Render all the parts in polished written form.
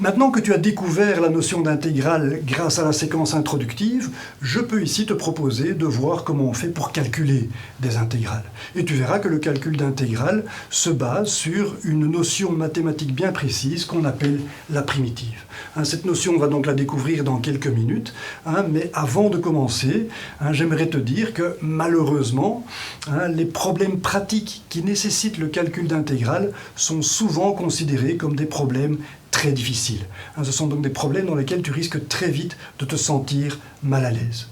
Maintenant que tu as découvert la notion d'intégrale grâce à la séquence introductive, je peux ici te proposer de voir comment on fait pour calculer des intégrales. Et tu verras que le calcul d'intégrale se base sur une notion mathématique bien précise qu'on appelle la primitive. Cette notion, on va donc la découvrir dans quelques minutes, mais avant de commencer, j'aimerais te dire que malheureusement, les problèmes pratiques qui nécessitent le calcul d'intégrale sont souvent considérés comme des problèmes très difficiles. Ce sont donc des problèmes dans lesquels tu risques très vite de te sentir mal à l'aise.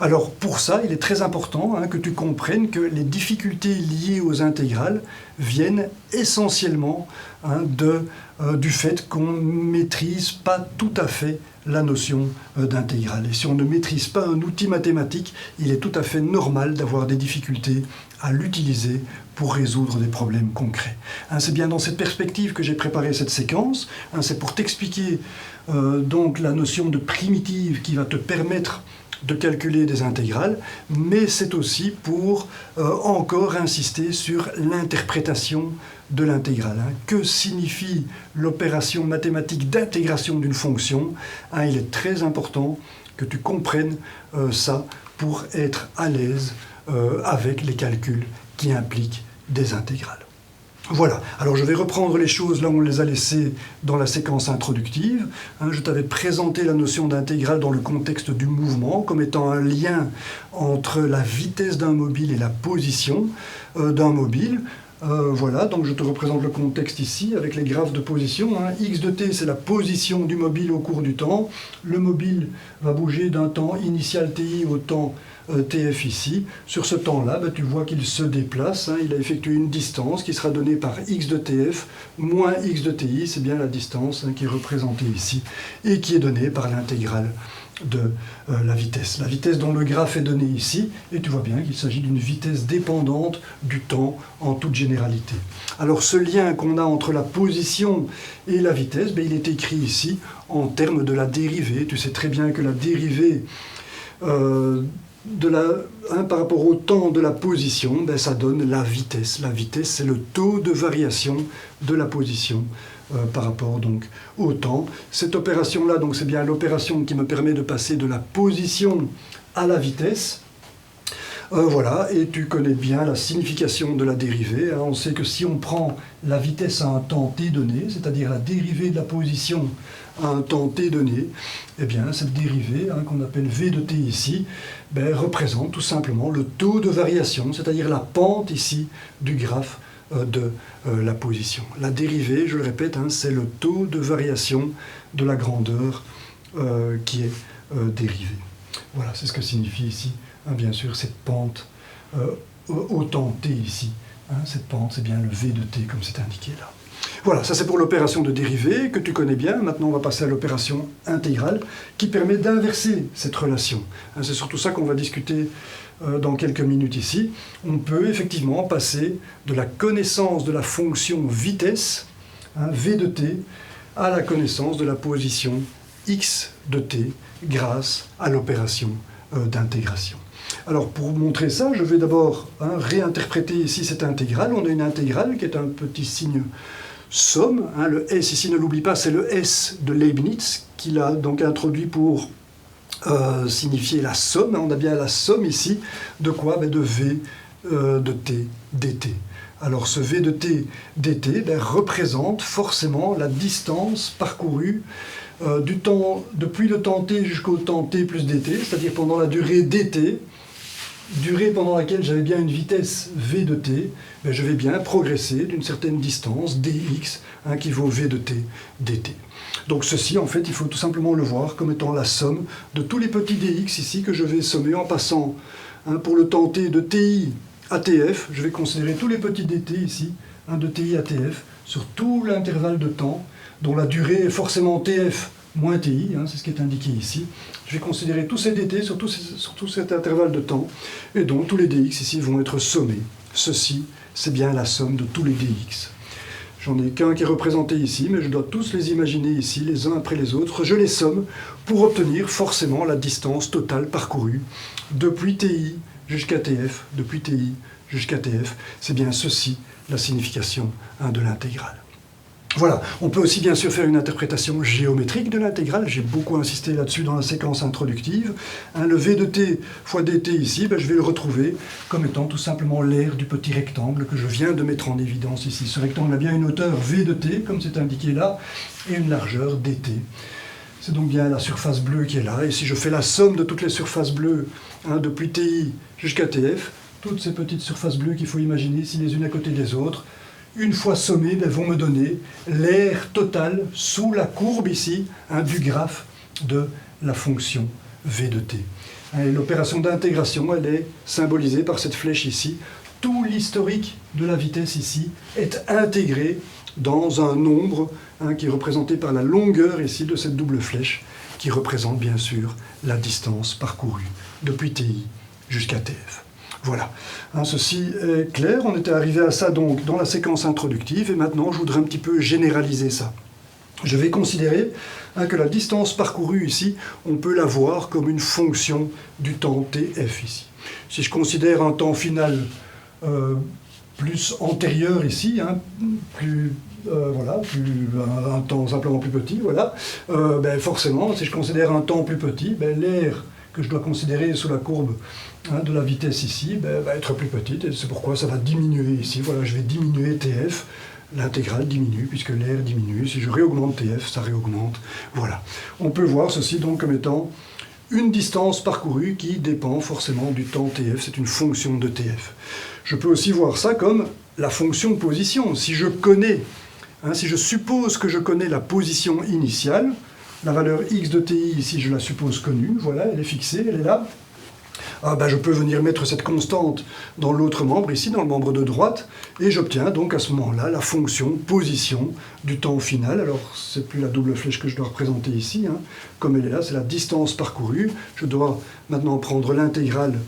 Alors pour ça, il est très important que tu comprennes que les difficultés liées aux intégrales viennent essentiellement du fait qu'on ne maîtrise pas tout à fait la notion d'intégrale. Et si on ne maîtrise pas un outil mathématique, il est tout à fait normal d'avoir des difficultés à l'utiliser pour résoudre des problèmes concrets. C'est bien dans cette perspective que j'ai préparé cette séquence. C'est pour t'expliquer donc la notion de primitive qui va te permettre de calculer des intégrales, mais c'est aussi pour encore insister sur l'interprétation de l'intégrale. Que signifie l'opération mathématique d'intégration d'une fonction? Il est très important que tu comprennes ça pour être à l'aise avec les calculs qui impliquent des intégrales. Voilà, alors je vais reprendre les choses là où on les a laissées dans la séquence introductive. Je t'avais présenté la notion d'intégrale dans le contexte du mouvement, comme étant un lien entre la vitesse d'un mobile et la position d'un mobile. Voilà, donc je te représente le contexte ici avec les graphes de position. X de t, c'est la position du mobile au cours du temps. Le mobile va bouger d'un temps initial ti au temps TF ici. Sur ce temps-là, tu vois qu'il se déplace. Il a effectué une distance qui sera donnée par x de TF moins x de TI. C'est bien la distance qui est représentée ici et qui est donnée par l'intégrale de la vitesse. La vitesse dont le graphe est donné ici, et tu vois bien qu'il s'agit d'une vitesse dépendante du temps en toute généralité. Alors ce lien qu'on a entre la position et la vitesse, il est écrit ici en termes de la dérivée. Tu sais très bien que la dérivée par rapport au temps de la position, ça donne la vitesse. La vitesse, c'est le taux de variation de la position par rapport donc au temps. Cette opération-là, donc c'est bien l'opération qui me permet de passer de la position à la vitesse. Voilà, et tu connais bien la signification de la dérivée. On sait que si on prend la vitesse à un temps t donné, c'est-à-dire la dérivée de la position à un temps t donné, eh bien cette dérivée, qu'on appelle v de t ici, représente tout simplement le taux de variation, c'est-à-dire la pente ici du graphe de la position. La dérivée, je le répète, c'est le taux de variation de la grandeur qui est dérivée. Voilà, c'est ce que signifie ici, bien sûr, cette pente au temps t ici. Cette pente, c'est bien le v de t, comme c'est indiqué là. Voilà, ça c'est pour l'opération de dérivée, que tu connais bien. Maintenant, on va passer à l'opération intégrale, qui permet d'inverser cette relation. C'est surtout ça qu'on va discuter dans quelques minutes ici. On peut effectivement passer de la connaissance de la fonction vitesse, v de t, à la connaissance de la position x de t, grâce à l'opération d'intégration. Alors pour montrer ça, je vais d'abord réinterpréter ici cette intégrale. On a une intégrale qui est un petit signe somme. Le S ici, ne l'oublie pas, c'est le S de Leibniz qu'il a donc introduit pour signifier la somme. On a bien la somme ici de quoi? De V de t dt. Alors ce V de t dt représente forcément la distance parcourue depuis le temps t jusqu'au temps t plus dt, c'est-à-dire pendant la durée dt, durée pendant laquelle j'avais bien une vitesse v de t, je vais bien progresser d'une certaine distance, dx, qui vaut v de t dt. Donc ceci, en fait, il faut tout simplement le voir comme étant la somme de tous les petits dx ici que je vais sommer en passant pour le temps t de ti à tf, je vais considérer tous les petits dt ici, de ti à tf, sur tout l'intervalle de temps, dont la durée est forcément tf moins ti, c'est ce qui est indiqué ici. Je vais considérer tous ces dt sur tout cet intervalle de temps, et donc tous les dx ici vont être sommés. Ceci, c'est bien la somme de tous les dx. J'en ai qu'un qui est représenté ici, mais je dois tous les imaginer ici, les uns après les autres. Je les somme pour obtenir forcément la distance totale parcourue depuis ti jusqu'à tf, depuis ti jusqu'à tf. C'est bien ceci la signification de l'intégrale. Voilà, on peut aussi bien sûr faire une interprétation géométrique de l'intégrale, j'ai beaucoup insisté là-dessus dans la séquence introductive. Le v de t fois dt ici, je vais le retrouver comme étant tout simplement l'aire du petit rectangle que je viens de mettre en évidence ici. Ce rectangle a bien une hauteur v de t, comme c'est indiqué là, et une largeur dt. C'est donc bien la surface bleue qui est là, et si je fais la somme de toutes les surfaces bleues, depuis ti jusqu'à tf, toutes ces petites surfaces bleues qu'il faut imaginer ici les unes à côté des autres, une fois sommées, vont me donner l'aire totale sous la courbe ici du graphe de la fonction v de t. L'opération d'intégration, elle est symbolisée par cette flèche ici. Tout l'historique de la vitesse ici est intégré dans un nombre qui est représenté par la longueur ici de cette double flèche, qui représente bien sûr la distance parcourue depuis ti jusqu'à tf. Voilà, ceci est clair, on était arrivé à ça donc dans la séquence introductive, et maintenant je voudrais un petit peu généraliser ça. Je vais considérer que la distance parcourue ici, on peut la voir comme une fonction du temps tf ici. Si je considère un temps final plus antérieur ici, un temps simplement plus petit, voilà, forcément, si je considère un temps plus petit, l'aire que je dois considérer sous la courbe de la vitesse ici, va être plus petite, et c'est pourquoi ça va diminuer ici. Voilà, je vais diminuer tf, l'intégrale diminue, puisque l'air diminue. Si je réaugmente tf, ça réaugmente. Voilà. On peut voir ceci donc comme étant une distance parcourue qui dépend forcément du temps tf, c'est une fonction de tf. Je peux aussi voir ça comme la fonction position. Si je connais, si je suppose que je connais la position initiale, la valeur x de ti, ici, je la suppose connue, voilà, elle est fixée, elle est là. Je peux venir mettre cette constante dans l'autre membre, ici, dans le membre de droite, et j'obtiens donc à ce moment-là la fonction position du temps final. Alors, c'est plus la double flèche que je dois représenter ici, comme elle est là, c'est la distance parcourue. Je dois maintenant prendre l'intégrale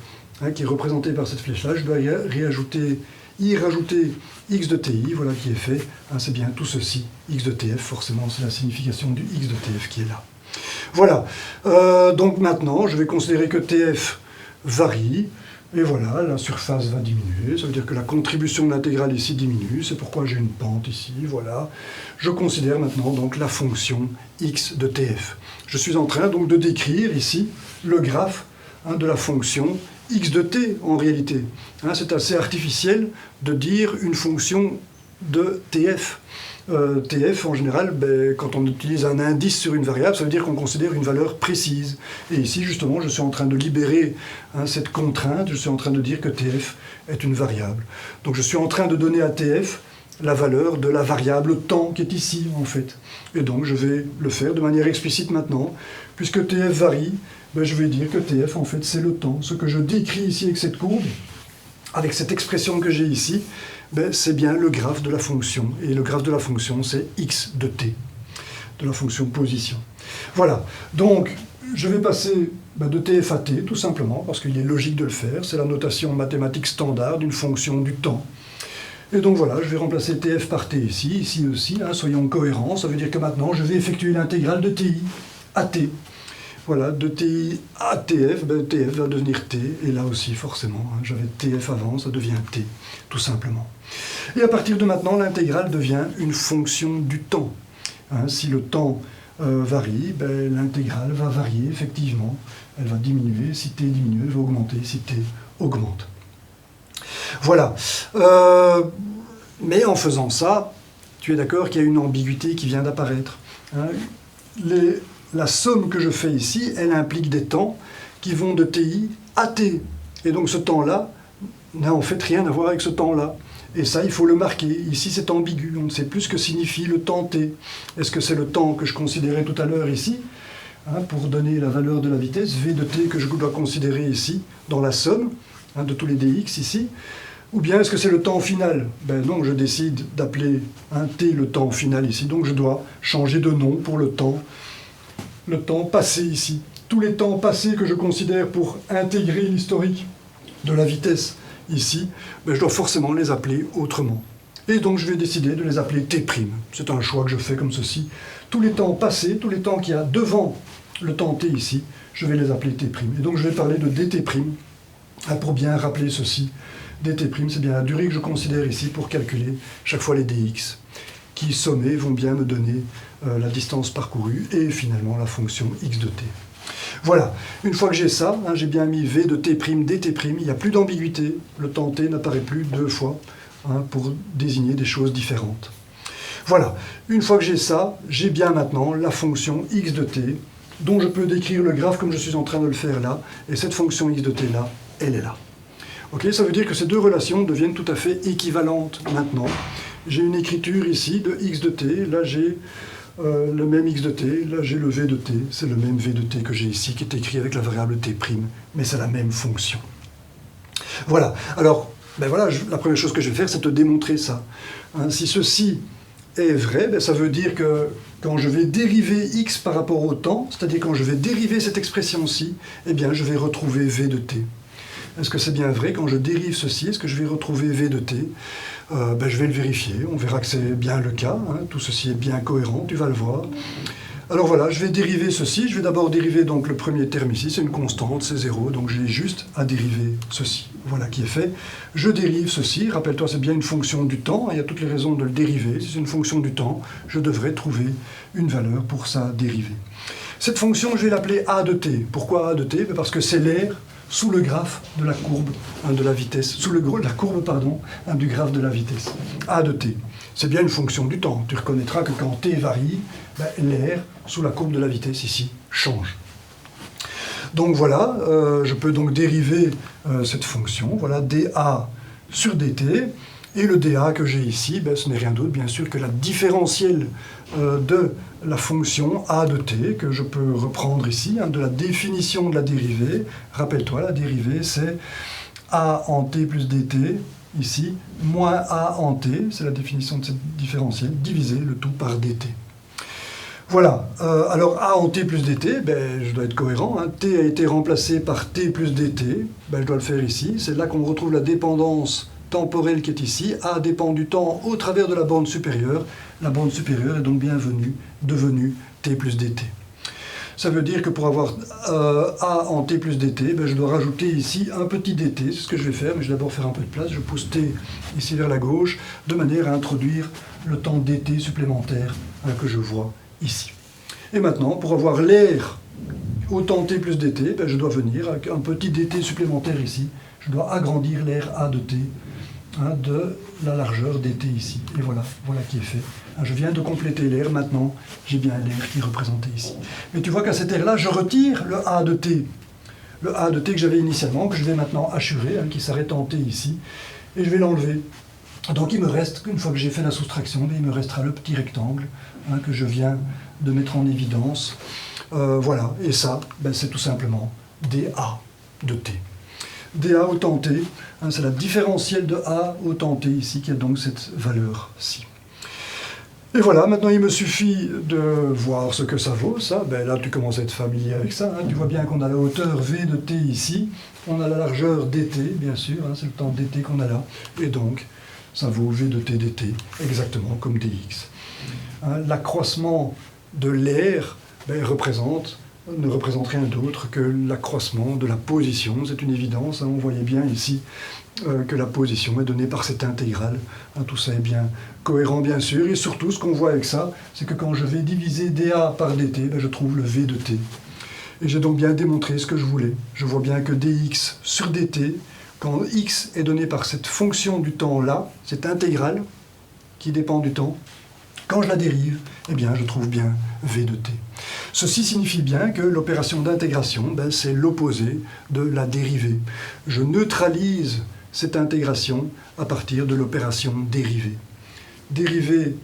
qui est représentée par cette flèche-là, je dois y rajouter x de ti, voilà qui est fait, c'est bien tout ceci, x de tf, forcément c'est la signification du x de tf qui est là. Voilà, donc maintenant je vais considérer que tf varie, et voilà, la surface va diminuer, ça veut dire que la contribution de l'intégrale ici diminue, c'est pourquoi j'ai une pente ici, voilà. Je considère maintenant donc la fonction x de tf. Je suis en train donc de décrire ici le graphe de la fonction x de t en réalité. C'est assez artificiel de dire une fonction de tf. Tf, en général, quand on utilise un indice sur une variable, ça veut dire qu'on considère une valeur précise. Et ici, justement, je suis en train de libérer cette contrainte, je suis en train de dire que tf est une variable. Donc je suis en train de donner à tf la valeur de la variable temps qui est ici, en fait. Et donc je vais le faire de manière explicite maintenant. Puisque tf varie, je vais dire que tf, en fait, c'est le temps. Ce que je décris ici avec cette courbe, avec cette expression que j'ai ici, c'est bien le graphe de la fonction. Et le graphe de la fonction, c'est x de t, de la fonction position. Voilà. Donc, je vais passer de tf à t, tout simplement, parce qu'il est logique de le faire. C'est la notation mathématique standard d'une fonction du temps. Et donc voilà, je vais remplacer tf par t ici, ici aussi, soyons cohérents. Ça veut dire que maintenant, je vais effectuer l'intégrale de ti à t. Voilà, de ti à tf, tf va devenir t, et là aussi forcément, j'avais tf avant, ça devient t, tout simplement. Et à partir de maintenant, l'intégrale devient une fonction du temps. Si le temps varie, l'intégrale va varier, effectivement, elle va diminuer, si t diminue, elle va augmenter, si t augmente. Voilà, mais en faisant ça, tu es d'accord qu'il y a une ambiguïté qui vient d'apparaître. La somme que je fais ici, elle implique des temps qui vont de ti à t. Et donc ce temps-là n'a en fait rien à voir avec ce temps-là. Et ça, il faut le marquer. Ici, c'est ambigu. On ne sait plus ce que signifie le temps t. Est-ce que c'est le temps que je considérais tout à l'heure ici, pour donner la valeur de la vitesse, v de t, que je dois considérer ici, dans la somme de tous les dx ici, ou bien est-ce que c'est le temps final? Non, je décide d'appeler t le temps final ici, donc je dois changer de nom pour le temps passé ici. Tous les temps passés que je considère pour intégrer l'historique de la vitesse ici, je dois forcément les appeler autrement. Et donc je vais décider de les appeler t'. C'est un choix que je fais comme ceci. Tous les temps passés, tous les temps qu'il y a devant le temps t ici, je vais les appeler t'. Et donc je vais parler de dt', pour bien rappeler ceci. Dt', c'est bien la durée que je considère ici pour calculer chaque fois les dx. qui sommés vont bien me donner la distance parcourue et finalement la fonction x de t. Voilà, une fois que j'ai ça, hein, j'ai bien mis v de t' dt', il n'y a plus d'ambiguïté, le temps t n'apparaît plus deux fois hein, pour désigner des choses différentes. Voilà, une fois que j'ai ça, j'ai bien maintenant la fonction x de t, dont je peux décrire le graphe comme je suis en train de le faire là, et cette fonction x de t là, elle est là. Ok, ça veut dire que ces deux relations deviennent tout à fait équivalentes maintenant. J'ai une écriture ici de x de t, là j'ai le même x de t, là j'ai le v de t, c'est le même v de t que j'ai ici, qui est écrit avec la variable t', mais c'est la même fonction. Voilà, alors, ben voilà, la première chose que je vais faire, c'est te démontrer ça. Hein, si ceci est vrai, ben ça veut dire que quand je vais dériver x par rapport au temps, c'est-à-dire quand je vais dériver cette expression-ci, eh bien je vais retrouver v de t. Est-ce que c'est bien vrai? Quand je dérive ceci, est-ce que je vais retrouver v de t? Ben, je vais le vérifier, on verra que c'est bien le cas, hein. Tout ceci est bien cohérent, tu vas le voir. Alors voilà, je vais dériver ceci, je vais d'abord dériver donc le premier terme ici, c'est une constante, c'est 0, donc j'ai juste à dériver ceci. Voilà qui est fait. Je dérive ceci, rappelle-toi c'est bien une fonction du temps, il y a toutes les raisons de le dériver, si c'est une fonction du temps, je devrais trouver une valeur pour sa dérivée. Cette fonction, je vais l'appeler a de t. Pourquoi a de t? Parce que c'est l'aire sous le graphe de la courbe de la vitesse, sous la courbe du graphe de la vitesse, a de t. C'est bien une fonction du temps. Tu reconnaîtras que quand t varie, ben, l'aire sous la courbe de la vitesse ici change. Donc voilà, je peux donc dériver cette fonction, voilà, dA sur dt, et le dA que j'ai ici, ben, ce n'est rien d'autre bien sûr que la différentielle de la fonction a de t, que je peux reprendre ici, hein, de la définition de la dérivée. Rappelle-toi, la dérivée c'est a en t plus dt, ici, moins a en t, c'est la définition de cette différentielle, divisé le tout par dt. Voilà, alors a en t plus dt, ben, je dois être cohérent, hein, t a été remplacé par t plus dt, ben, je dois le faire ici, c'est là qu'on retrouve la dépendance temporelle qui est ici, a dépend du temps au travers de la borne supérieure, la borne supérieure est donc devenue t plus dt. Ça veut dire que pour avoir a en t plus dt, ben, je dois rajouter ici un petit dt, c'est ce que je vais faire, mais je vais d'abord faire un peu de place, je pousse t ici vers la gauche, de manière à introduire le temps dt supplémentaire hein, que je vois ici. Et maintenant, pour avoir l'aire au temps t plus dt, ben, je dois venir avec un petit dt supplémentaire ici, je dois agrandir l'aire a de t, hein, de la largeur dt ici. Et voilà, voilà qui est fait. Je viens de compléter l'aire, maintenant j'ai bien l'aire qui est représentée ici. Mais tu vois qu'à cette aire-là, je retire le a de t. Le a de t que j'avais initialement, que je vais maintenant hachurer, hein, qui s'arrête en t ici, et je vais l'enlever. Donc il me reste, une fois que j'ai fait la soustraction, il me restera le petit rectangle hein, que je viens de mettre en évidence. Voilà, et ça, ben, c'est tout simplement dA de t. dA au temps t, hein, c'est la différentielle de a au temps t ici, qui a donc cette valeur-ci. Et voilà, maintenant il me suffit de voir ce que ça vaut, ça. Ben, là tu commences à être familier avec ça, hein. Tu vois bien qu'on a la hauteur v de t ici, on a la largeur dt, bien sûr, hein, c'est le temps dt qu'on a là, et donc ça vaut v de t dt, exactement comme dx. Hein, l'accroissement de l'aire ben, ne représente rien d'autre que l'accroissement de la position, c'est une évidence, hein, on voyait bien ici que la position est donnée par cette intégrale, hein, tout ça est bien cohérent bien sûr, et surtout ce qu'on voit avec ça, c'est que quand je vais diviser dA par dt, ben, je trouve le v de t. Et j'ai donc bien démontré ce que je voulais. Je vois bien que dx sur dt, quand x est donné par cette fonction du temps là, cette intégrale qui dépend du temps, quand je la dérive, eh bien, je trouve bien v de t. Ceci signifie bien que l'opération d'intégration, ben, c'est l'opposé de la dérivée. Je neutralise cette intégration à partir de l'opération dérivée. Dériver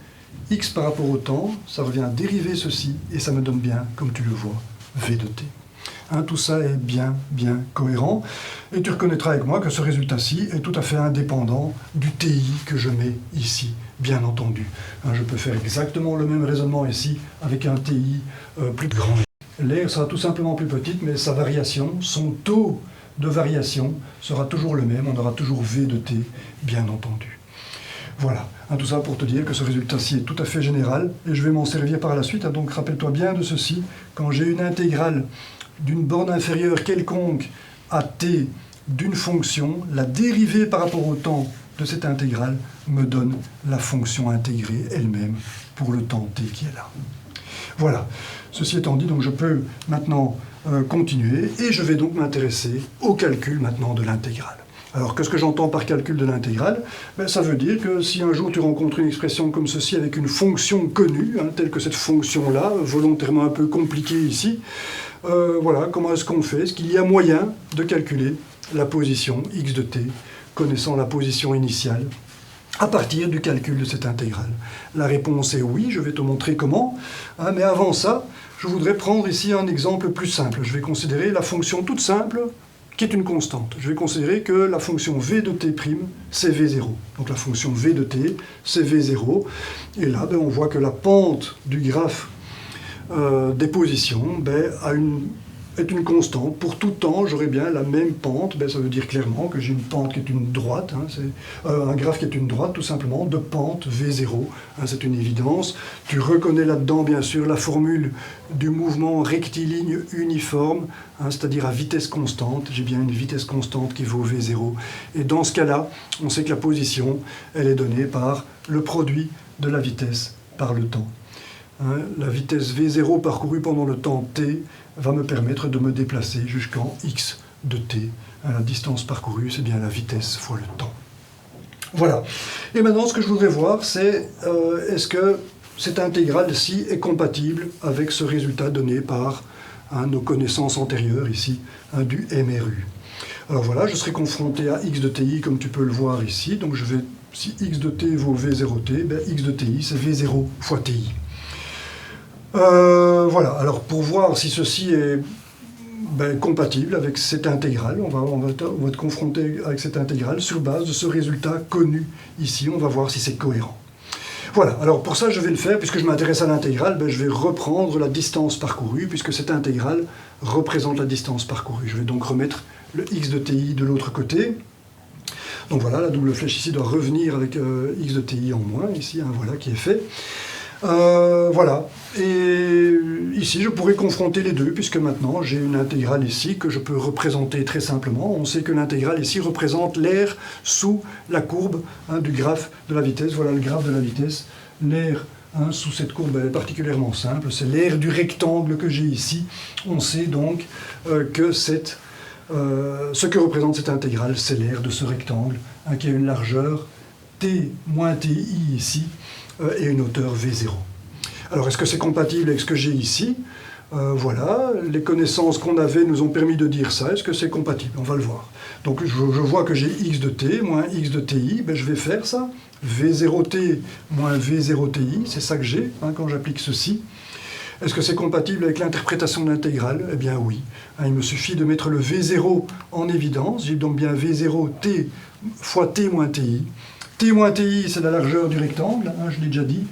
x par rapport au temps, ça revient à dériver ceci, et ça me donne bien, comme tu le vois, v de t. Hein, tout ça est bien cohérent, et tu reconnaîtras avec moi que ce résultat-ci est tout à fait indépendant du TI que je mets ici, bien entendu. Hein, je peux faire exactement le même raisonnement ici, avec un TI plus grand. L'aire sera tout simplement plus petite, mais sa variation, son taux de variation sera toujours le même, on aura toujours v de t, bien entendu. Voilà, hein, tout ça pour te dire que ce résultat-ci est tout à fait général, et je vais m'en servir par la suite. Hein, donc rappelle-toi bien de ceci, quand j'ai une intégrale d'une borne inférieure quelconque à t d'une fonction, la dérivée par rapport au temps de cette intégrale me donne la fonction intégrée elle-même pour le temps t qui est là. Voilà. Ceci étant dit, donc je peux maintenant continuer et je vais donc m'intéresser au calcul maintenant de l'intégrale. Alors, qu'est-ce que j'entends par calcul de l'intégrale? Ça veut dire que si un jour tu rencontres une expression comme ceci avec une fonction connue, telle que cette fonction-là, volontairement un peu compliquée ici, voilà, comment est-ce qu'on fait? Est-ce qu'il y a moyen de calculer la position x de t, connaissant la position initiale, à partir du calcul de cette intégrale? La réponse est oui, je vais te montrer comment, mais avant ça, je voudrais prendre ici un exemple plus simple. Je vais considérer la fonction toute simple, qui est une constante. Je vais considérer que la fonction v de t', c'est v0. Donc la fonction v de t, c'est v0. Et là, on voit que la pente du graphe des positions est une constante. Pour tout temps, j'aurai bien la même pente. Ça veut dire clairement que j'ai une pente qui est une droite. C'est un graphe qui est une droite, tout simplement, de pente v0. C'est une évidence. Tu reconnais là-dedans, bien sûr, la formule du mouvement rectiligne uniforme, c'est-à-dire à vitesse constante. J'ai bien une vitesse constante qui vaut v0. Et dans ce cas-là, on sait que la position, elle est donnée par le produit de la vitesse par le temps. La vitesse v0 parcourue pendant le temps t va me permettre de me déplacer jusqu'en x de t. La distance parcourue, c'est bien la vitesse fois le temps. Voilà. Et maintenant, ce que je voudrais voir, c'est est-ce que cette intégrale-ci est compatible avec ce résultat donné par nos connaissances antérieures ici, du MRU. Alors voilà, je serai confronté à x de ti, comme tu peux le voir ici. Donc si x de t vaut v0t, x de ti, c'est v0 fois ti. Voilà, alors pour voir si ceci est compatible avec cette intégrale, on va être confronté avec cette intégrale sur base de ce résultat connu ici, on va voir si c'est cohérent. Voilà, alors pour ça je vais le faire, puisque je m'intéresse à l'intégrale, je vais reprendre la distance parcourue, puisque cette intégrale représente la distance parcourue. Je vais donc remettre le x de ti de l'autre côté. Donc voilà, la double flèche ici doit revenir avec x de ti en moins, ici, voilà, qui est fait. Voilà, et ici je pourrais confronter les deux, puisque maintenant j'ai une intégrale ici que je peux représenter très simplement. On sait que l'intégrale ici représente l'aire sous la courbe du graphe de la vitesse. Voilà le graphe de la vitesse. L'aire sous cette courbe est particulièrement simple, c'est l'aire du rectangle que j'ai ici. On sait donc que ce que représente cette intégrale, c'est l'aire de ce rectangle, qui a une largeur t moins ti ici, et une hauteur v0. Alors, est-ce que c'est compatible avec ce que j'ai ici? Voilà, les connaissances qu'on avait nous ont permis de dire ça. Est-ce que c'est compatible? On va le voir. Donc, je vois que j'ai x de t moins x de ti. Je vais faire ça. v0t moins v0ti, c'est ça que j'ai quand j'applique ceci. Est-ce que c'est compatible avec l'interprétation de l'intégrale? Eh bien oui. Il me suffit de mettre le v0 en évidence. J'ai donc bien v0t fois t moins ti. T moins ti, c'est la largeur du rectangle, je l'ai déjà dit,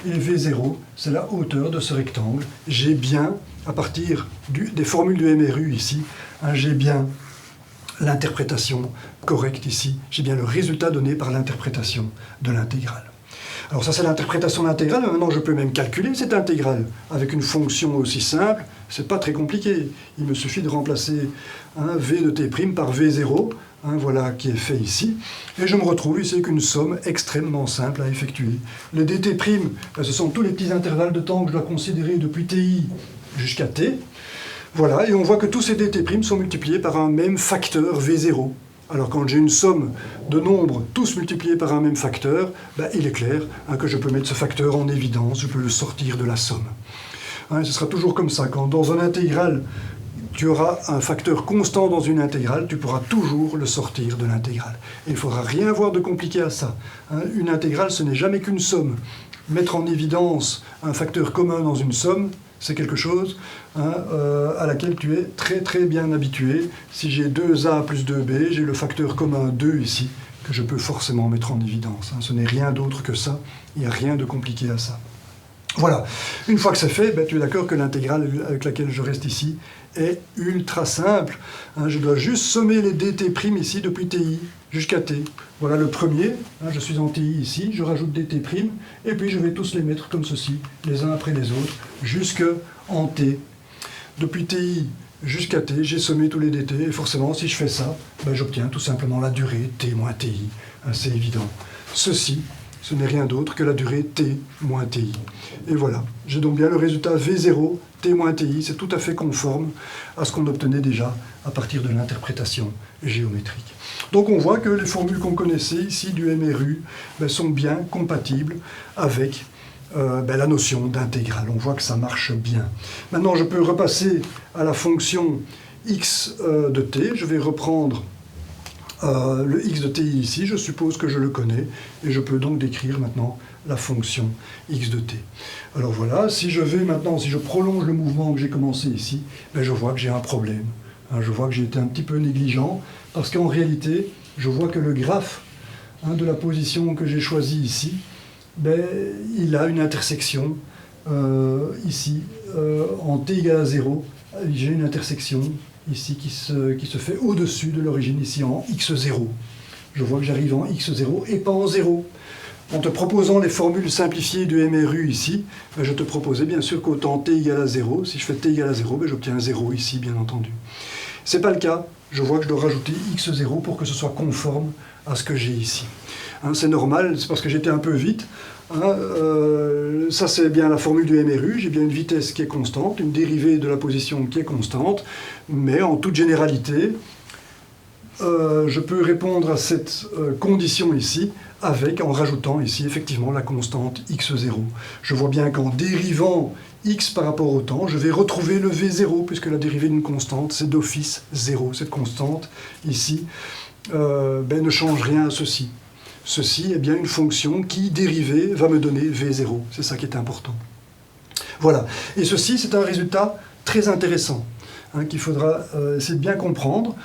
et V0, c'est la hauteur de ce rectangle. J'ai bien, à partir des formules du MRU ici, j'ai bien l'interprétation correcte ici, j'ai bien le résultat donné par l'interprétation de l'intégrale. Alors ça, c'est l'interprétation de l'intégrale, maintenant je peux même calculer cette intégrale avec une fonction aussi simple, c'est pas très compliqué. Il me suffit de remplacer v de t' par v0, voilà qui est fait ici, et je me retrouve ici avec une somme extrêmement simple à effectuer. Les dt', ce sont tous les petits intervalles de temps que je dois considérer depuis ti jusqu'à t. Voilà, et on voit que tous ces dt' sont multipliés par un même facteur v0. Alors quand j'ai une somme de nombres tous multipliés par un même facteur, il est clair que je peux mettre ce facteur en évidence, je peux le sortir de la somme. Ce sera toujours comme ça. Quand dans une intégrale, tu auras un facteur constant dans une intégrale, tu pourras toujours le sortir de l'intégrale. Et il ne faudra rien voir de compliqué à ça. Une intégrale, ce n'est jamais qu'une somme. Mettre en évidence un facteur commun dans une somme, c'est quelque chose à laquelle tu es très très bien habitué. Si j'ai 2a plus 2b, j'ai le facteur commun 2 ici, que je peux forcément mettre en évidence. Ce n'est rien d'autre que ça, il n'y a rien de compliqué à ça. Voilà, une fois que c'est fait, tu es d'accord que l'intégrale avec laquelle je reste ici est ultra simple. Je dois juste sommer les dt' ici depuis ti jusqu'à t. Voilà le premier, je suis en ti ici, je rajoute dt', et puis je vais tous les mettre comme ceci, les uns après les autres, jusqu'en t. Depuis ti jusqu'à t, j'ai sommé tous les dt, et forcément, si je fais ça, j'obtiens tout simplement la durée t moins ti. C'est évident. Ceci, ce n'est rien d'autre que la durée t moins ti. Et voilà, j'ai donc bien le résultat V0, t moins ti, c'est tout à fait conforme à ce qu'on obtenait déjà à partir de l'interprétation géométrique. Donc on voit que les formules qu'on connaissait ici du MRU sont bien compatibles avec la notion d'intégrale. On voit que ça marche bien. Maintenant, je peux repasser à la fonction x de t. Je vais reprendre le x de ti ici. Je suppose que je le connais. Et je peux donc décrire maintenant la fonction x de t. Alors voilà, si je vais maintenant, si je prolonge le mouvement que j'ai commencé ici, je vois que j'ai un problème. Je vois que j'ai été un petit peu négligent, parce qu'en réalité, je vois que le graphe de la position que j'ai choisie ici, il a une intersection ici, en t égale à 0, j'ai une intersection ici qui se fait au-dessus de l'origine, ici en x0. Je vois que j'arrive en x0 et pas en 0. En te proposant les formules simplifiées du MRU ici, je te proposais bien sûr qu'au temps t égale à 0, si je fais t égale à 0, j'obtiens un 0 ici, bien entendu. Ce n'est pas le cas, je vois que je dois rajouter x0 pour que ce soit conforme à ce que j'ai ici. C'est normal, c'est parce que j'étais un peu vite. Ça c'est bien la formule du MRU, j'ai bien une vitesse qui est constante, une dérivée de la position qui est constante, mais en toute généralité, je peux répondre à cette condition ici en rajoutant ici effectivement la constante x0. Je vois bien qu'en dérivant x par rapport au temps, je vais retrouver le v0, puisque la dérivée d'une constante, c'est d'office 0. Cette constante, ici, ne change rien à ceci. Ceci est bien une fonction qui, dérivée, va me donner v0. C'est ça qui est important. Voilà. Et ceci, c'est un résultat très intéressant, qu'il faudra essayer de bien comprendre,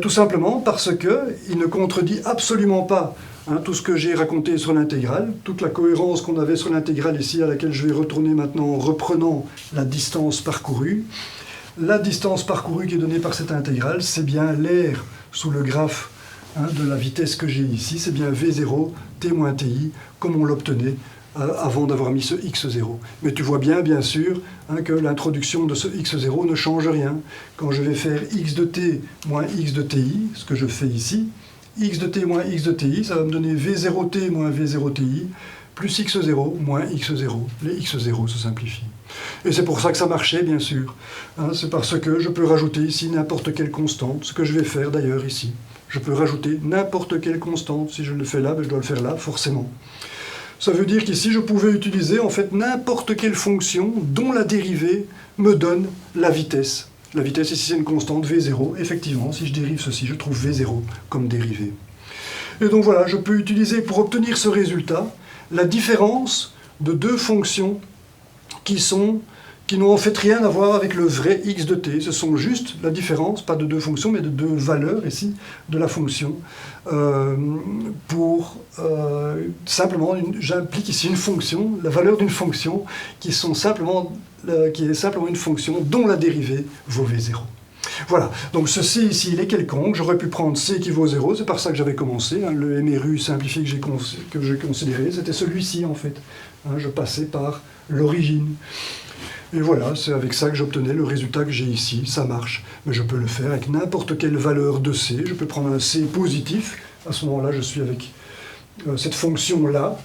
tout simplement parce qu'il ne contredit absolument pas tout ce que j'ai raconté sur l'intégrale, toute la cohérence qu'on avait sur l'intégrale ici, à laquelle je vais retourner maintenant en reprenant la distance parcourue. La distance parcourue qui est donnée par cette intégrale, c'est bien l'air sous le graphe de la vitesse que j'ai ici, c'est bien V0, t moins ti, comme on l'obtenait avant d'avoir mis ce x0. Mais tu vois bien sûr, que l'introduction de ce x0 ne change rien. Quand je vais faire x de t moins x de ti, ce que je fais ici, x de t moins x de ti, ça va me donner v0t moins v0ti, plus x0 moins x0. Les x0 se simplifient. Et c'est pour ça que ça marchait, bien sûr. C'est parce que je peux rajouter ici n'importe quelle constante, ce que je vais faire d'ailleurs ici. Je peux rajouter n'importe quelle constante. Si je le fais là, je dois le faire là, forcément. Ça veut dire qu'ici, je pouvais utiliser en fait n'importe quelle fonction dont la dérivée me donne la vitesse. La vitesse, ici, c'est une constante V0. Effectivement, si je dérive ceci, je trouve V0 comme dérivée. Et donc voilà, je peux utiliser pour obtenir ce résultat la différence de deux fonctions qui n'ont en fait rien à voir avec le vrai x de t. Ce sont juste la différence, pas de deux fonctions, mais de deux valeurs ici, de la fonction. Simplement, j'implique ici une fonction, la valeur d'une fonction, qui est simplement une fonction dont la dérivée vaut v0. Voilà, donc ce c ici, il est quelconque, j'aurais pu prendre c qui vaut 0, c'est par ça que j'avais commencé, le MRU simplifié que j'ai considéré, c'était celui-ci en fait. Je passais par l'origine. Et voilà, c'est avec ça que j'obtenais le résultat que j'ai ici, ça marche. Mais je peux le faire avec n'importe quelle valeur de c, je peux prendre un c positif, à ce moment-là je suis avec cette fonction-là,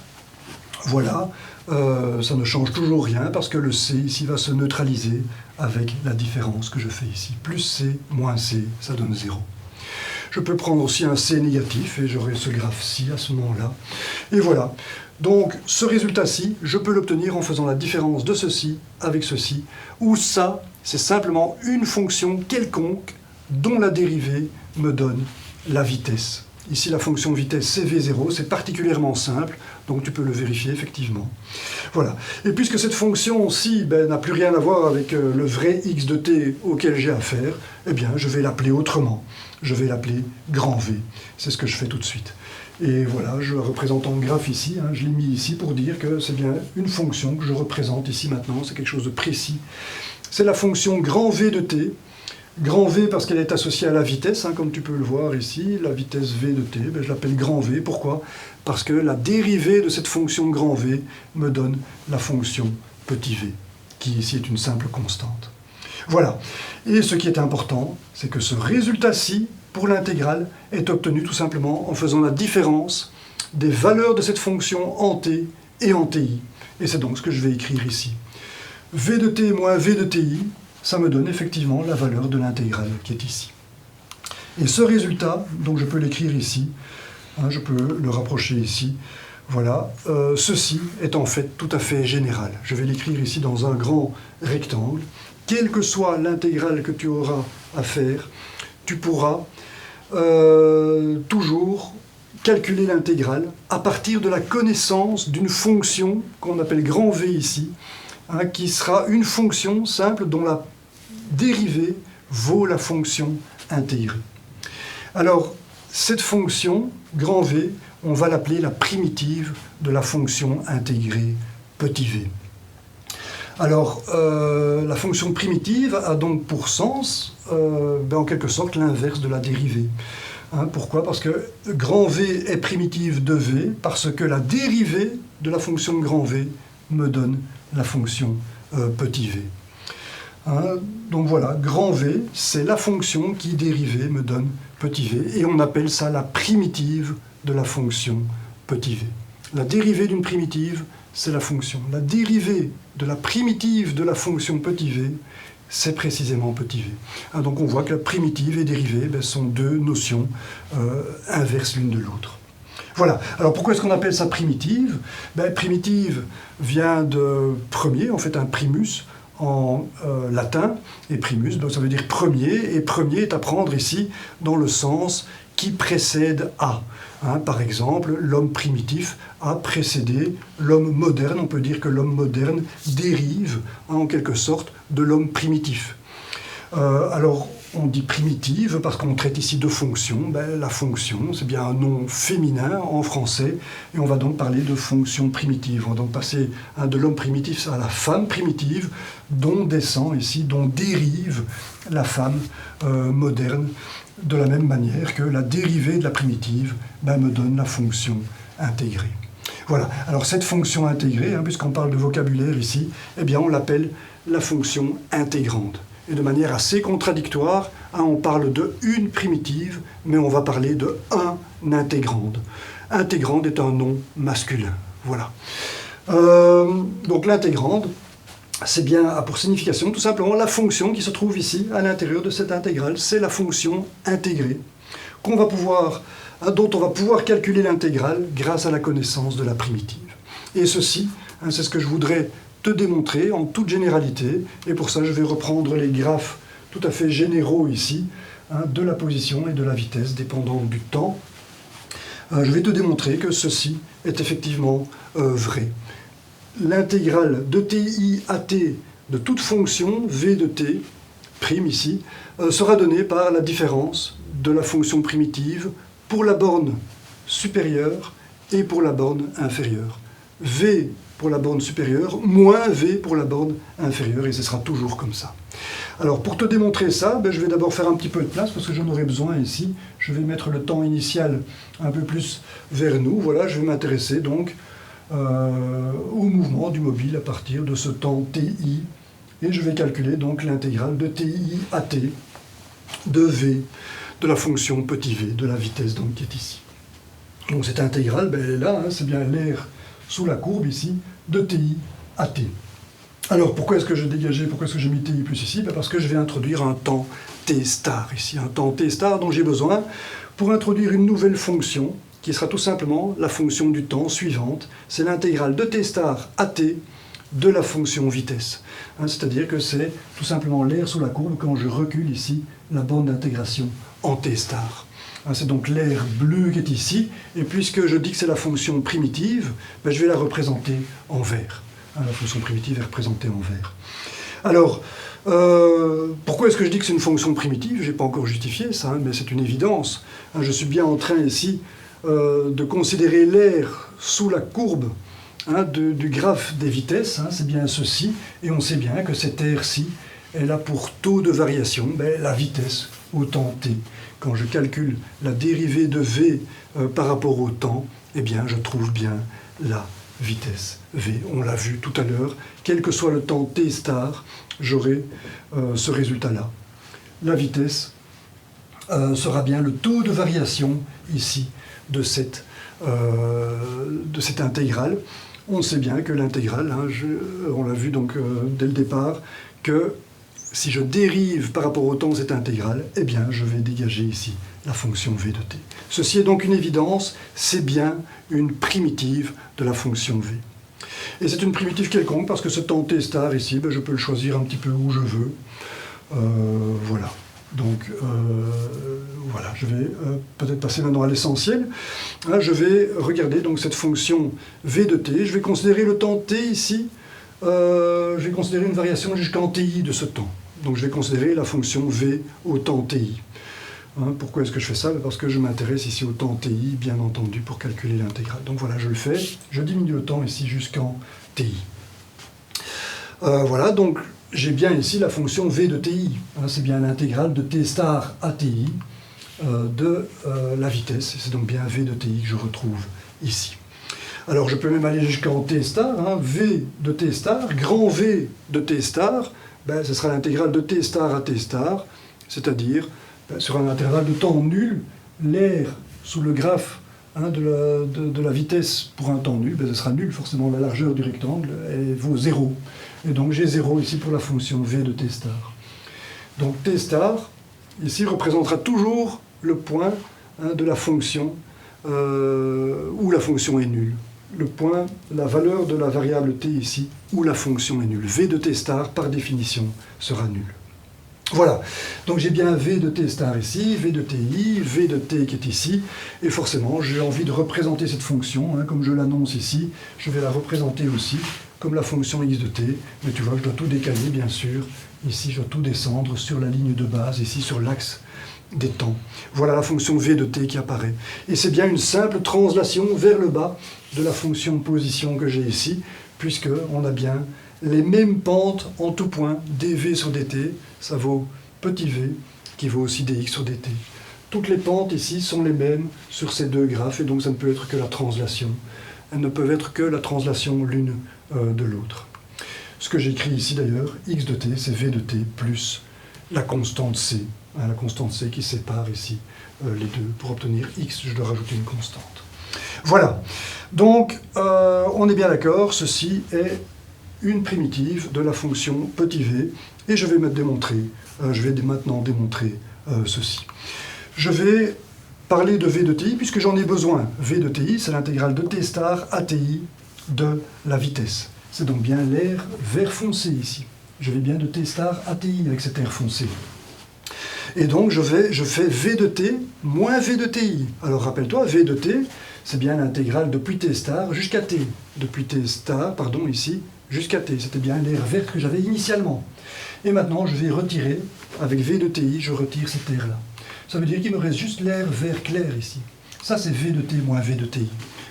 voilà, ça ne change toujours rien parce que le c ici va se neutraliser avec la différence que je fais ici. Plus c moins c, ça donne 0. Je peux prendre aussi un c négatif et j'aurai ce graphe-ci à ce moment-là. Et voilà. Donc ce résultat-ci, je peux l'obtenir en faisant la différence de ceci avec ceci, où ça, c'est simplement une fonction quelconque dont la dérivée me donne la vitesse. Ici, la fonction vitesse, c'est V0, c'est particulièrement simple, donc tu peux le vérifier effectivement. Voilà. Et puisque cette fonction-ci n'a plus rien à voir avec le vrai x de t auquel j'ai affaire, eh bien, je vais l'appeler autrement. Je vais l'appeler grand V. C'est ce que je fais tout de suite. Et voilà, je représente en graphe ici, je l'ai mis ici pour dire que c'est bien une fonction que je représente ici maintenant, c'est quelque chose de précis. C'est la fonction grand V de t. Grand V parce qu'elle est associée à la vitesse, comme tu peux le voir ici, la vitesse V de t, je l'appelle grand V. Pourquoi? Parce que la dérivée de cette fonction grand V me donne la fonction petit v, qui ici est une simple constante. Voilà. Et ce qui est important, c'est que ce résultat-ci pour l'intégrale est obtenue tout simplement en faisant la différence des valeurs de cette fonction en t et en ti. Et c'est donc ce que je vais écrire ici. v de t moins v de ti, ça me donne effectivement la valeur de l'intégrale qui est ici. Et ce résultat, donc je peux l'écrire ici, hein, je peux le rapprocher ici, voilà, ceci est en fait tout à fait général. Je vais l'écrire ici dans un grand rectangle. Quelle que soit l'intégrale que tu auras à faire, tu pourras toujours calculer l'intégrale à partir de la connaissance d'une fonction qu'on appelle grand V ici, hein, qui sera une fonction simple dont la dérivée vaut la fonction intégrée. Alors, cette fonction, grand V, on va l'appeler la primitive de la fonction intégrée petit v. Alors, la fonction primitive a donc pour sens, en quelque sorte, l'inverse de la dérivée. Hein, pourquoi? Parce que grand V est primitive de V, parce que la dérivée de la fonction grand V me donne la fonction petit v. Hein, donc voilà, grand V, c'est la fonction qui, dérivée, me donne petit v, et on appelle ça la primitive de la fonction petit v. La dérivée d'une primitive, c'est la fonction. La dérivée de la primitive de la fonction petit v, c'est précisément petit v. Hein, donc on voit que la primitive et dérivée sont deux notions inverses l'une de l'autre. Voilà. Alors pourquoi est-ce qu'on appelle ça primitive? Primitive vient de premier, en fait un primus en latin, et primus, donc ça veut dire premier, et premier est à prendre ici dans le sens qui précède à. Hein, par exemple, l'homme primitif a précédé l'homme moderne. On peut dire que l'homme moderne dérive, hein, en quelque sorte, de l'homme primitif. Alors, on dit primitive parce qu'on traite ici de fonction. La fonction, c'est bien un nom féminin en français, et on va donc parler de fonction primitive. On va donc passer, hein, de l'homme primitif à la femme primitive, dont descend ici, dont dérive la femme moderne, de la même manière que la dérivée de la primitive me donne la fonction intégrée. Voilà, alors cette fonction intégrée, hein, puisqu'on parle de vocabulaire ici, eh bien on l'appelle la fonction intégrande. Et de manière assez contradictoire, hein, on parle de une primitive, mais on va parler de un intégrande. Intégrande est un nom masculin, voilà. Donc l'intégrande, c'est bien, a pour signification tout simplement la fonction qui se trouve ici, à l'intérieur de cette intégrale. C'est la fonction intégrée, qu'on va pouvoir, dont on va pouvoir calculer l'intégrale grâce à la connaissance de la primitive. Et ceci, hein, c'est ce que je voudrais te démontrer en toute généralité, et pour ça je vais reprendre les graphes tout à fait généraux ici, hein, de la position et de la vitesse dépendant du temps. Je vais te démontrer que ceci est effectivement vrai. L'intégrale de ti à t de toute fonction v de t, prime ici, sera donnée par la différence de la fonction primitive pour la borne supérieure et pour la borne inférieure. V pour la borne supérieure, moins V pour la borne inférieure, et ce sera toujours comme ça. Alors pour te démontrer ça, je vais d'abord faire un petit peu de place, parce que j'en aurai besoin ici. Je vais mettre le temps initial un peu plus vers nous. Voilà, je vais m'intéresser donc au mouvement du mobile à partir de ce temps ti, et je vais calculer donc l'intégrale de ti à t de v, de la fonction petit v, de la vitesse donc, qui est ici. Donc cette intégrale, elle est là, hein, c'est bien l'air sous la courbe ici, de ti à t. Alors pourquoi est-ce que j'ai dégagé, pourquoi est-ce que j'ai mis ti plus ici? Parce que je vais introduire un temps t star ici, un temps t star dont j'ai besoin pour introduire une nouvelle fonction qui sera tout simplement la fonction du temps suivante. C'est l'intégrale de t star à t de la fonction vitesse. Hein, c'est-à-dire que c'est tout simplement l'air sous la courbe quand je recule ici la borne d'intégration en t star. C'est donc l'air bleu qui est ici, et puisque je dis que c'est la fonction primitive, je vais la représenter en vert. La fonction primitive est représentée en vert. Alors, pourquoi est-ce que je dis que c'est une fonction primitive? Je n'ai pas encore justifié ça, mais c'est une évidence. Je suis bien en train ici de considérer l'air sous la courbe du graphe des vitesses, c'est bien ceci, et on sait bien que cet air-ci est là pour taux de variation, la vitesse au temps t. Quand je calcule la dérivée de v par rapport au temps, eh bien je trouve bien la vitesse v. On l'a vu tout à l'heure, quel que soit le temps t star, j'aurai ce résultat-là. La vitesse sera bien le taux de variation ici de cette intégrale. On sait bien que l'intégrale, hein, on l'a vu donc dès le départ, que si je dérive par rapport au temps cette intégrale, eh bien je vais dégager ici la fonction v de t. Ceci est donc une évidence, c'est bien une primitive de la fonction v. Et c'est une primitive quelconque parce que ce temps t star ici, ben, je peux le choisir un petit peu où je veux. Voilà. Donc voilà, je vais peut-être passer maintenant à l'essentiel. Hein, je vais regarder donc cette fonction v de t. Je vais considérer le temps t ici. Je vais considérer une variation jusqu'en ti de ce temps. Donc je vais considérer la fonction v au temps ti. Hein, pourquoi est-ce que je fais ça? Parce que je m'intéresse ici au temps ti, bien entendu, pour calculer l'intégrale. Donc voilà, je le fais. Je diminue le temps ici jusqu'en ti. Voilà, donc j'ai bien ici la fonction v de ti. Hein, c'est bien l'intégrale de t star à ti de la vitesse. C'est donc bien v de ti que je retrouve ici. Alors je peux même aller jusqu'en t star, hein, v de t star, grand V de t star, ben, ce sera l'intégrale de t star à t star, c'est-à-dire ben, sur un intervalle de temps nul, l'air sous le graphe hein, de la vitesse pour un temps nul, ben, ce sera nul, forcément la largeur du rectangle elle vaut 0. Et donc j'ai 0 ici pour la fonction v de t star. Donc t star, ici, représentera toujours le point hein, de la fonction où la fonction est nulle. Le point, la valeur de la variable t ici, où la fonction est nulle. V de t star, par définition, sera nulle. Voilà, donc j'ai bien v de t star ici, v de ti, v de t qui est ici, et forcément j'ai envie de représenter cette fonction, hein, comme je l'annonce ici, je vais la représenter aussi comme la fonction x de t, mais tu vois que je dois tout décaler bien sûr, ici je dois tout descendre sur la ligne de base, ici sur l'axe des temps. Voilà la fonction v de t qui apparaît. Et c'est bien une simple translation vers le bas de la fonction position que j'ai ici, puisqu'on a bien les mêmes pentes en tout point, dv sur dt, ça vaut petit v, qui vaut aussi dx sur dt. Toutes les pentes ici sont les mêmes sur ces deux graphes, et donc ça ne peut être que la translation. Elles ne peuvent être que la translation l'une de l'autre. Ce que j'écris ici d'ailleurs, x de t, c'est v de t plus la constante c, hein, la constante c qui sépare ici les deux. Pour obtenir x, je dois rajouter une constante. Voilà, donc on est bien d'accord, ceci est une primitive de la fonction petit v, et je vais maintenant démontrer ceci. Je vais parler de v de ti, puisque j'en ai besoin. V de ti, c'est l'intégrale de t star à ti de la vitesse. C'est donc bien l'air vert foncé ici. Je vais bien de t star à ti avec cet air foncé. Et donc je fais v de t moins v de ti. Alors rappelle-toi, v de t, c'est bien l'intégrale depuis t star jusqu'à t. Depuis t star, pardon, ici, jusqu'à t. C'était bien l'air vert que j'avais initialement. Et maintenant, je vais retirer, avec v de ti, je retire cet air-là. Ça veut dire qu'il me reste juste l'air vert clair ici. Ça, c'est v de t moins v de ti.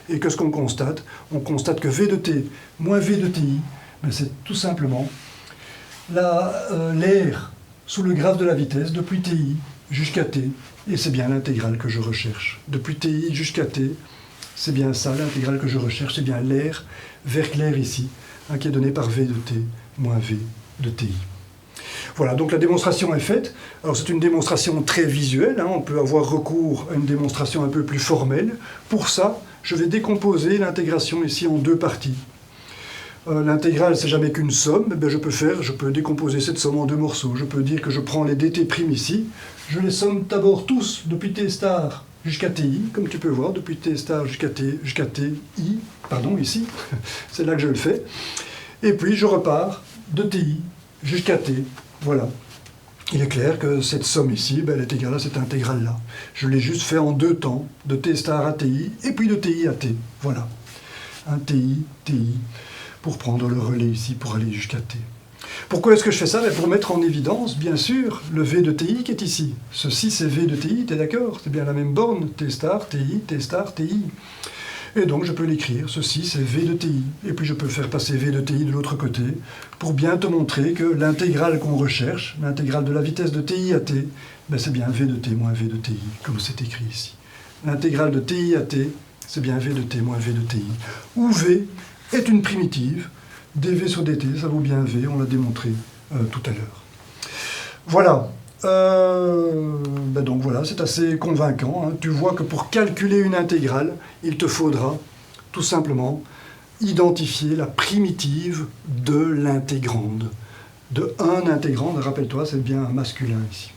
Et qu'est-ce qu'on constate? On constate que v de t moins v de ti, ben c'est tout simplement l'air sous le graphe de la vitesse depuis ti jusqu'à t. Et c'est bien l'intégrale que je recherche. Depuis ti jusqu'à t, c'est bien ça, l'intégrale que je recherche. C'est bien l'air vert clair ici, hein, qui est donné par v de t moins v de ti. Voilà, donc la démonstration est faite. Alors c'est une démonstration très visuelle, hein, on peut avoir recours à une démonstration un peu plus formelle. Pour ça, je vais décomposer l'intégration ici en deux parties. L'intégrale, c'est jamais qu'une somme, eh bien, je peux décomposer cette somme en deux morceaux. Je peux dire que je prends les dt' ici, je les somme d'abord tous depuis t star jusqu'à ti, comme tu peux voir, depuis t star jusqu'à ti, pardon, ici, c'est là que je le fais. Et puis je repars de ti jusqu'à t. Voilà. Il est clair que cette somme ici, ben, elle est égale à cette intégrale-là. Je l'ai juste fait en deux temps, de t star à ti, et puis de ti à t. Voilà. Un ti, pour prendre le relais ici, pour aller jusqu'à t. Pourquoi est-ce que je fais ça? Ben, pour mettre en évidence, bien sûr, le v de ti qui est ici. Ceci, c'est v de ti, t'es d'accord? C'est bien la même borne, t star, ti. Et donc je peux l'écrire, ceci c'est v de ti. Et puis je peux faire passer v de ti de l'autre côté pour bien te montrer que l'intégrale qu'on recherche, l'intégrale de la vitesse de ti à t, ben c'est bien v de t moins v de ti, comme c'est écrit ici. L'intégrale de ti à t, c'est bien v de t moins v de ti, où v est une primitive, dv sur dt, ça vaut bien v, on l'a démontré tout à l'heure. Voilà. Donc voilà, c'est assez convaincant. Tu vois que pour calculer une intégrale, il te faudra tout simplement identifier la primitive de l'intégrande. De un intégrande, rappelle-toi, c'est bien un masculin ici.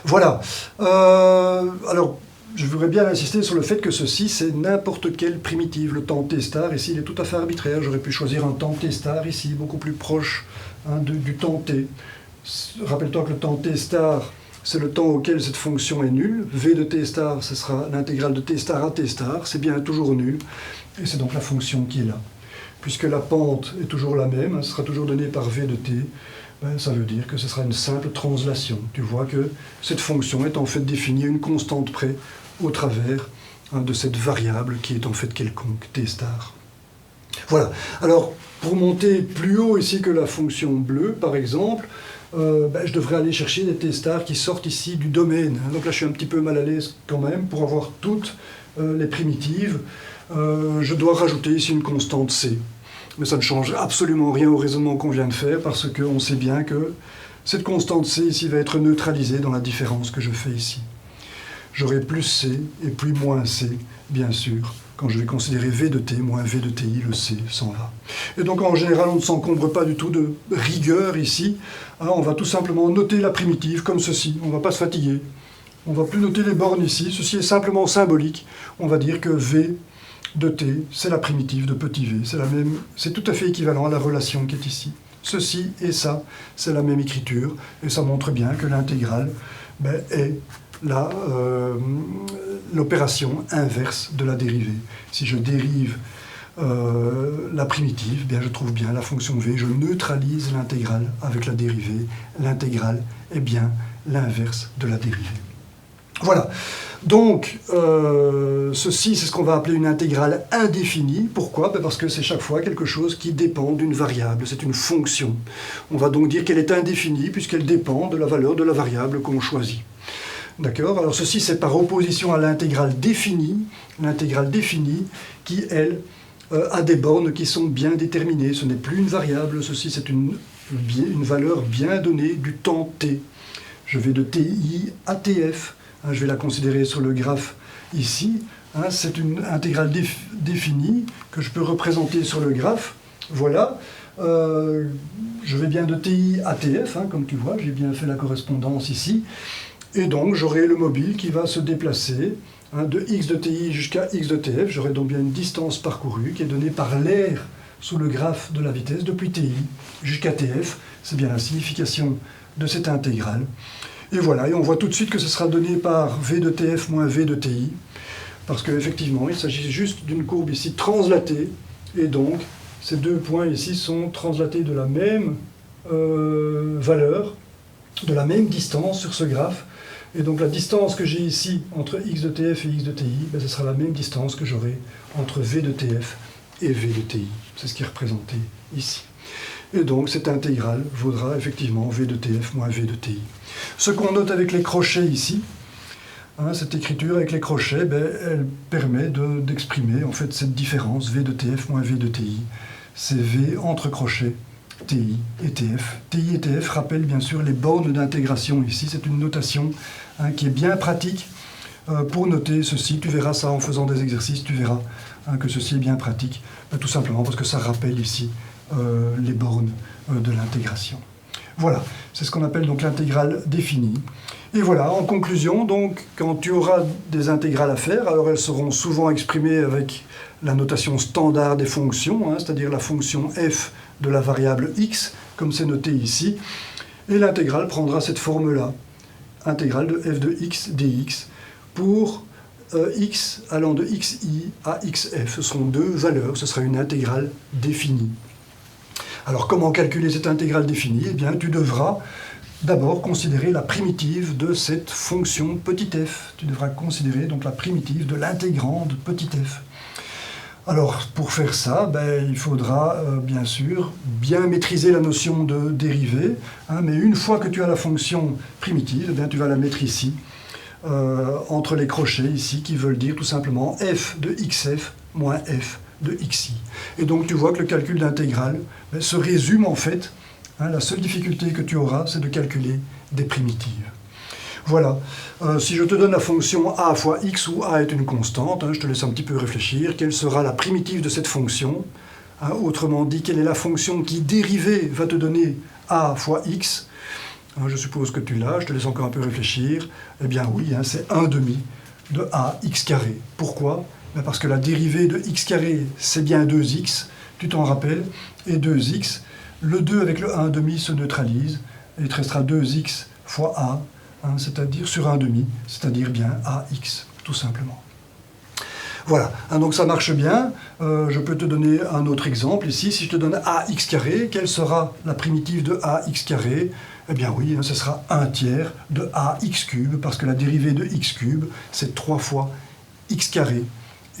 Voilà. Alors, je voudrais bien insister sur le fait que ceci, c'est n'importe quelle primitive. Le temps t star, ici, il est tout à fait arbitraire. J'aurais pu choisir un temps t star, ici, beaucoup plus proche du temps t. Rappelle-toi que le temps t star, c'est le temps auquel cette fonction est nulle. V de t star, ce sera l'intégrale de t star à t star. C'est bien toujours nul. Et c'est donc la fonction qui est là. Puisque la pente est toujours la même, ce sera toujours donné par v de t, ça veut dire que ce sera une simple translation. Tu vois que cette fonction est en fait définie à une constante près au travers de cette variable qui est en fait quelconque, t star. Voilà. Alors, pour monter plus haut ici que la fonction bleue, par exemple, je devrais aller chercher des t stars qui sortent ici du domaine. Donc là, je suis un petit peu mal à l'aise quand même. Pour avoir toutes les primitives, je dois rajouter ici une constante c. Mais ça ne change absolument rien au raisonnement qu'on vient de faire, parce qu'on sait bien que cette constante c ici va être neutralisée dans la différence que je fais ici. J'aurai plus c et puis moins c, bien sûr, quand je vais considérer v de t moins v de ti, le c s'en va. Et donc en général, on ne s'encombre pas du tout de rigueur ici. On va tout simplement noter la primitive comme ceci, on ne va pas se fatiguer. On ne va plus noter les bornes ici, ceci est simplement symbolique. On va dire que v de t, c'est la primitive de petit v. C'est tout à fait équivalent à la relation qui est ici. Ceci et ça, c'est la même écriture, et ça montre bien que l'intégrale est l'opération inverse de la dérivée. Si je dérive la primitive, je trouve bien la fonction v, je neutralise l'intégrale avec la dérivée. L'intégrale est bien l'inverse de la dérivée. Voilà. Donc, ceci, c'est ce qu'on va appeler une intégrale indéfinie. Pourquoi? Parce que c'est chaque fois quelque chose qui dépend d'une variable, c'est une fonction. On va donc dire qu'elle est indéfinie puisqu'elle dépend de la valeur de la variable qu'on choisit. D'accord? Alors ceci, c'est par opposition à l'intégrale définie qui, elle, a des bornes qui sont bien déterminées. Ce n'est plus une variable, ceci, c'est une valeur bien donnée du temps t. Je vais de ti à tf. Je vais la considérer sur le graphe ici. C'est une intégrale définie que je peux représenter sur le graphe. Voilà. Je vais bien de ti à tf, comme tu vois, j'ai bien fait la correspondance ici. Et donc j'aurai le mobile qui va se déplacer de x de ti jusqu'à x de tf. J'aurai donc bien une distance parcourue qui est donnée par l'air sous le graphe de la vitesse depuis ti jusqu'à tf. C'est bien la signification de cette intégrale. Et voilà, et on voit tout de suite que ce sera donné par v de tf moins v de ti, parce qu'effectivement, il s'agit juste d'une courbe ici translatée, et donc ces deux points ici sont translatés de la même valeur, de la même distance sur ce graphe, et donc la distance que j'ai ici entre x de tf et x de ti, ce sera la même distance que j'aurai entre v de tf et v de ti. C'est ce qui est représenté ici. Et donc cette intégrale vaudra effectivement v de tf moins v de ti. Ce qu'on note avec les crochets ici, cette écriture avec les crochets, elle permet d'exprimer en fait cette différence v de tf moins v de ti. C'est v entre crochets, ti et tf. Ti et tf rappellent bien sûr les bornes d'intégration ici. C'est une notation qui est bien pratique pour noter ceci. Tu verras ça en faisant des exercices, tu verras que ceci est bien pratique, tout simplement parce que ça rappelle ici les bornes de l'intégration. Voilà, c'est ce qu'on appelle donc l'intégrale définie. Et voilà, en conclusion, donc, quand tu auras des intégrales à faire, alors elles seront souvent exprimées avec la notation standard des fonctions, c'est-à-dire la fonction f de la variable x, comme c'est noté ici, et l'intégrale prendra cette forme-là, intégrale de f de x dx, pour x allant de xi à xf. Ce seront deux valeurs, ce sera une intégrale définie. Alors comment calculer cette intégrale définie? Eh bien, tu devras d'abord considérer la primitive de cette fonction petit f. Tu devras considérer donc la primitive de l'intégrande petit f. Alors, pour faire ça, il faudra bien sûr bien maîtriser la notion de dérivée, mais une fois que tu as la fonction primitive, tu vas la mettre ici, entre les crochets ici, qui veulent dire tout simplement f de xf moins f de xi. Et donc tu vois que le calcul d'intégrale se résume en fait, la seule difficulté que tu auras, c'est de calculer des primitives. Voilà, si je te donne la fonction a fois x, où a est une constante, je te laisse un petit peu réfléchir, quelle sera la primitive de cette fonction? Autrement dit, quelle est la fonction qui dérivée va te donner a fois x? Je suppose que tu l'as, je te laisse encore un peu réfléchir. Eh bien oui, c'est 1 demi de ax carré. Pourquoi? Parce que la dérivée de x carré, c'est bien 2x, tu t'en rappelles, et 2x, le 2 avec le 1 demi se neutralise, et il te restera 2x fois a, c'est-à-dire sur 1 demi, c'est-à-dire bien ax, tout simplement. Voilà, donc ça marche bien. Je peux te donner un autre exemple ici. Si je te donne ax carré, quelle sera la primitive de ax carré? Eh bien oui, ce sera 1 tiers de ax cube, parce que la dérivée de x cube, c'est 3 fois x carré.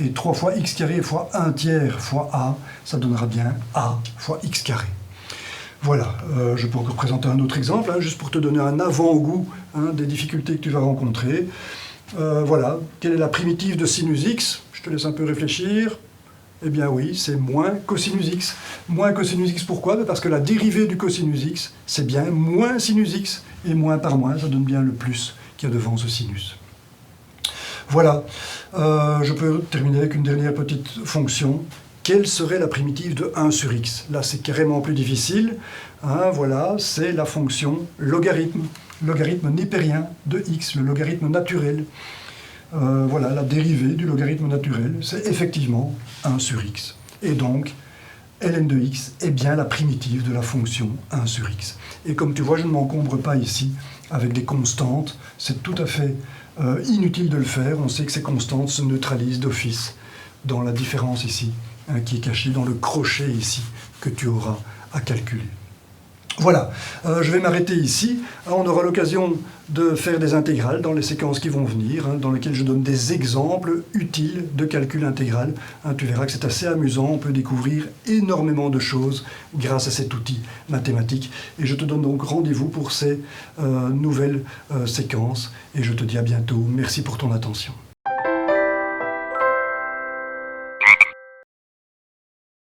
Et 3 fois x carré fois 1 tiers fois a, ça donnera bien a fois x carré. Voilà, je peux encore présenter un autre exemple, juste pour te donner un avant-goût des difficultés que tu vas rencontrer. Voilà, quelle est la primitive de sinus x? Je te laisse un peu réfléchir. Eh bien oui, c'est moins cosinus x. Moins cosinus x, pourquoi? Parce que la dérivée du cosinus x, c'est bien moins sinus x. Et moins par moins, ça donne bien le plus qu'il y a devant ce sinus. Voilà, je peux terminer avec une dernière petite fonction. Quelle serait la primitive de 1 sur x? Là, c'est carrément plus difficile. Voilà, c'est la fonction logarithme. Logarithme népérien de x, le logarithme naturel. Voilà, la dérivée du logarithme naturel, c'est effectivement 1 sur x. Et donc, ln de x est bien la primitive de la fonction 1 sur x. Et comme tu vois, je ne m'encombre pas ici avec des constantes. C'est tout à fait inutile de le faire. On sait que ces constantes se neutralisent d'office dans la différence ici, qui est cachée dans le crochet ici, que tu auras à calculer. Voilà, je vais m'arrêter ici. On aura l'occasion de faire des intégrales dans les séquences qui vont venir, dans lesquelles je donne des exemples utiles de calcul intégral. Tu verras que c'est assez amusant, on peut découvrir énormément de choses grâce à cet outil mathématique. Et je te donne donc rendez-vous pour ces nouvelles séquences. Et je te dis à bientôt. Merci pour ton attention.